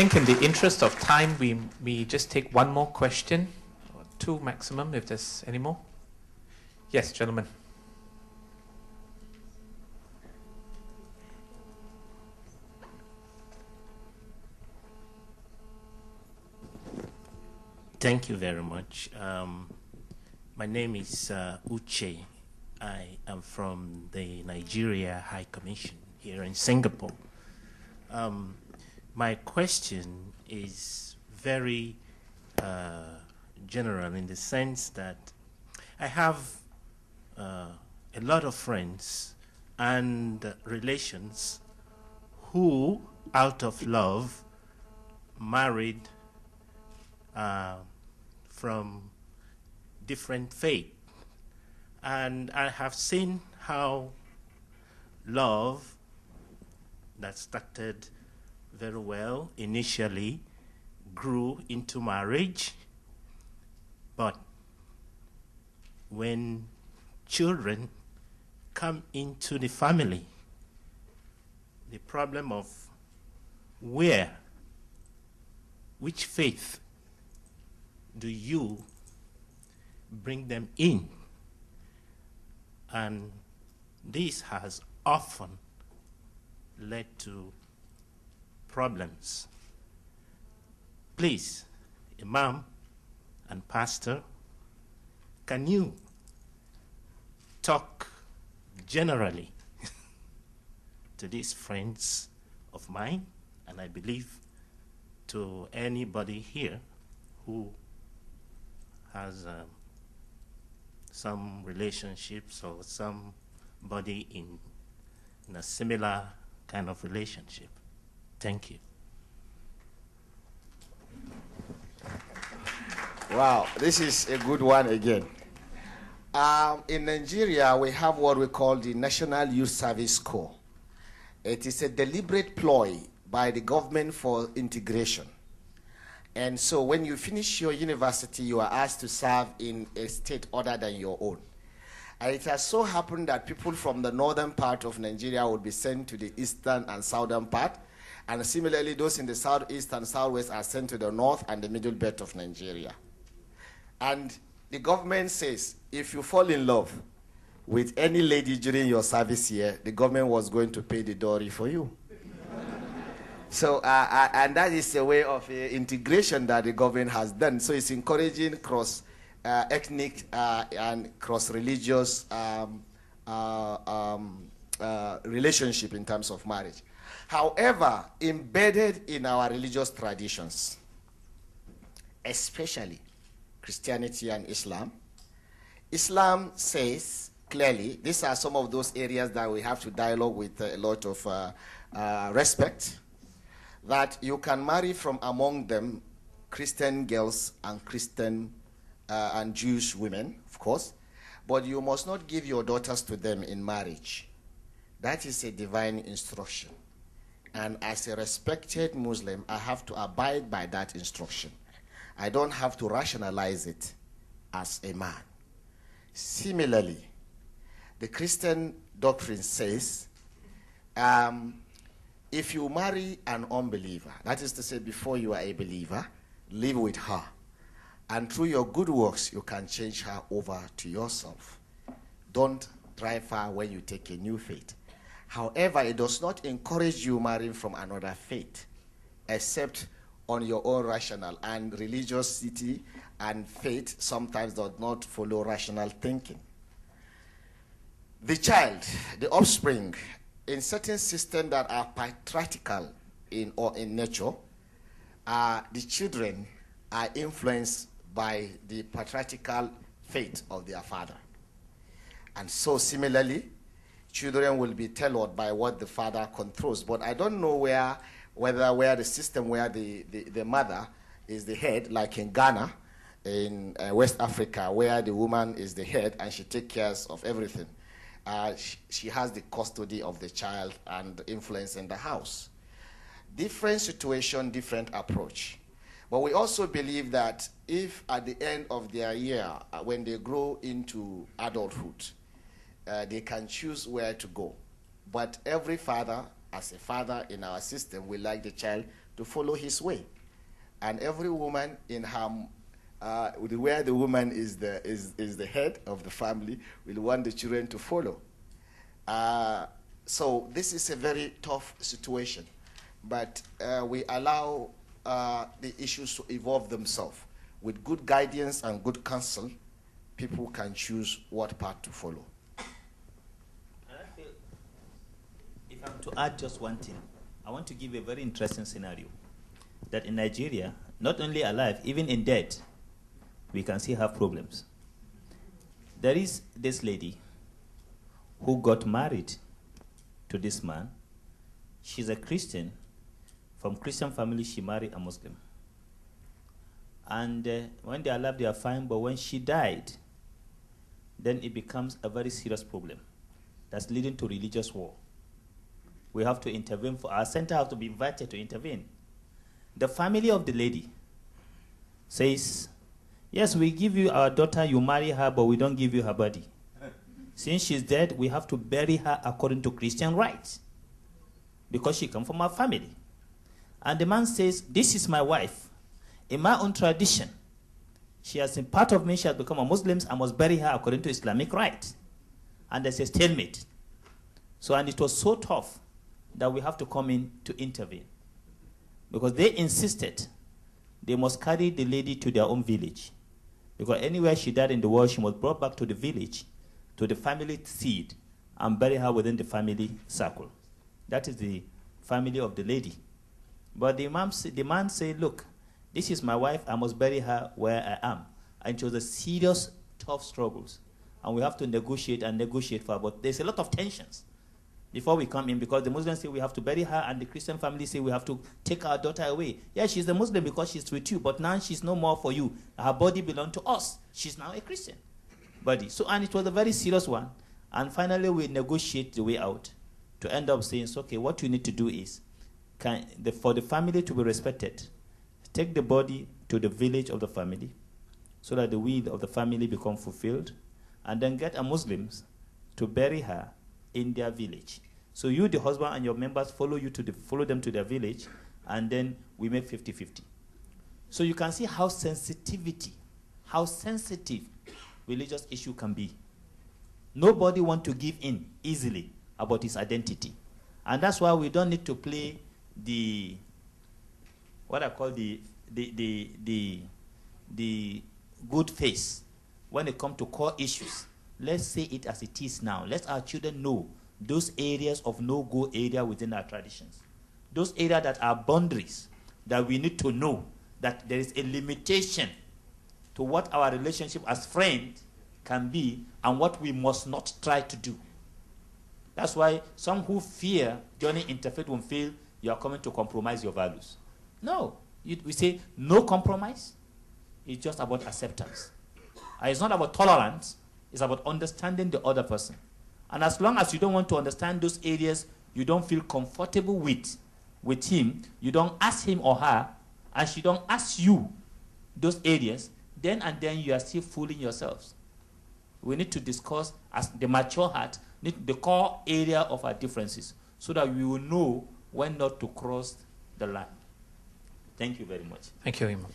think in the interest of time, we just take one more question, or two maximum, if there's any more. Yes, gentlemen. Thank you very much. My name is Uche. I am from the Nigeria High Commission here in Singapore. My question is very general in the sense that I have a lot of friends and relations who, out of love, married from different faith. And I have seen how love that started very well initially grew into marriage, but when children come into the family, the problem of which faith do you bring them in? And this has often led to problems. Please, Imam and Pastor, can you talk generally to these friends of mine, and I believe to anybody here who has some relationships or somebody in a similar kind of relationship? Thank you. Wow, this is a good one again. In Nigeria, we have what we call the National Youth Service Corps. It is a deliberate ploy by the government for integration. And so when you finish your university, you are asked to serve in a state other than your own. And it has so happened that people from the northern part of Nigeria will be sent to the eastern and southern part. And similarly, those in the southeast and southwest are sent to the north and the middle belt of Nigeria. And the government says, if you fall in love with any lady during your service here, the government was going to pay the dowry for you. So, and that is a way of integration that the government has done. So it's encouraging cross-ethnic and cross-religious relationship in terms of marriage. However, embedded in our religious traditions, especially Christianity and Islam, Islam says clearly, these are some of those areas that we have to dialogue with a lot of respect, that you can marry from among them Christian girls and Christian and Jewish women, of course, but you must not give your daughters to them in marriage. That is a divine instruction. And as a respected Muslim, I have to abide by that instruction. I don't have to rationalize it as a man. Similarly, the Christian doctrine says, if you marry an unbeliever, that is to say before you are a believer, live with her. And through your good works, you can change her over to yourself. Don't drive her when you take a new faith. However, it does not encourage you marrying from another faith, except on your own rational. And religiosity and faith sometimes do not follow rational thinking. The child, the offspring, in certain systems that are patriarchal in nature, the children are influenced by the patriarchal faith of their father. And so similarly, children will be tailored by what the father controls. But I don't know where the system where the mother is the head, like in Ghana, in West Africa, where the woman is the head and she takes care of everything. She has the custody of the child and influence in the house. Different situation, different approach. But we also believe that if at the end of their year, when they grow into adulthood, they can choose where to go. But every father as a father in our system, we like the child to follow his way. And every woman in her, where the woman is the head of the family, will want the children to follow. So this is a very tough situation, but we allow the issues to evolve themselves. With good guidance and good counsel, people can choose what path to follow. If I'm to add just one thing, I want to give a very interesting scenario. That in Nigeria, not only alive, even in dead, we can still have problems. There is this lady who got married to this man. She's a Christian. From Christian family, she married a Muslim. And when they are alive, they are fine. But when she died, then it becomes a very serious problem. That's leading to religious war. We have to intervene. Our center has to be invited to intervene. The family of the lady says, yes, we give you our daughter, you marry her, but we don't give you her body. Since she's dead, we have to bury her according to Christian rites because she comes from our family. And the man says, this is my wife. In my own tradition, she has been part of me, she has become a Muslim, I must bury her according to Islamic rites. And there's a stalemate. So, and it was so tough that we have to come in to intervene. Because they insisted they must carry the lady to their own village. Because anywhere she died in the world, she was brought back to the village, to the family seed, and bury her within the family circle. That is the family of the lady. But the man said, look, this is my wife, I must bury her where I am. And it was a serious, tough struggles. And we have to negotiate and negotiate for her. But there's a lot of tensions before we come in, because the Muslims say we have to bury her, and the Christian family say we have to take our daughter away. Yeah, she's a Muslim because she's with you, but now she's no more for you. Her body belongs to us. She's now a Christian body. So, and it was a very serious one. And finally, we negotiate the way out to end up saying, so, okay, what you need to do is, for the family to be respected, take the body to the village of the family so that the will of the family become fulfilled, and then get a Muslims to bury her in their village. So you, the husband, and your members follow them to their village, and then we make 50-50. So you can see how sensitive religious issue can be. Nobody wants to give in easily about his identity. And that's why we don't need to play what I call the good face when it comes to core issues. Let's say it as it is now. Let our children know those areas of no-go area within our traditions. Those areas that are boundaries that we need to know that there is a limitation to what our relationship as friends can be and what we must not try to do. That's why some who fear joining interfaith will feel you are coming to compromise your values. No. We say no compromise. It's just about acceptance. And it's not about tolerance. It's about understanding the other person. And as long as you don't want to understand those areas you don't feel comfortable with him, you don't ask him or her, and she don't ask you those areas, then you are still fooling yourselves. We need to discuss, as the mature heart, the core area of our differences, so that we will know when not to cross the line. Thank you very much. Thank you, Imam.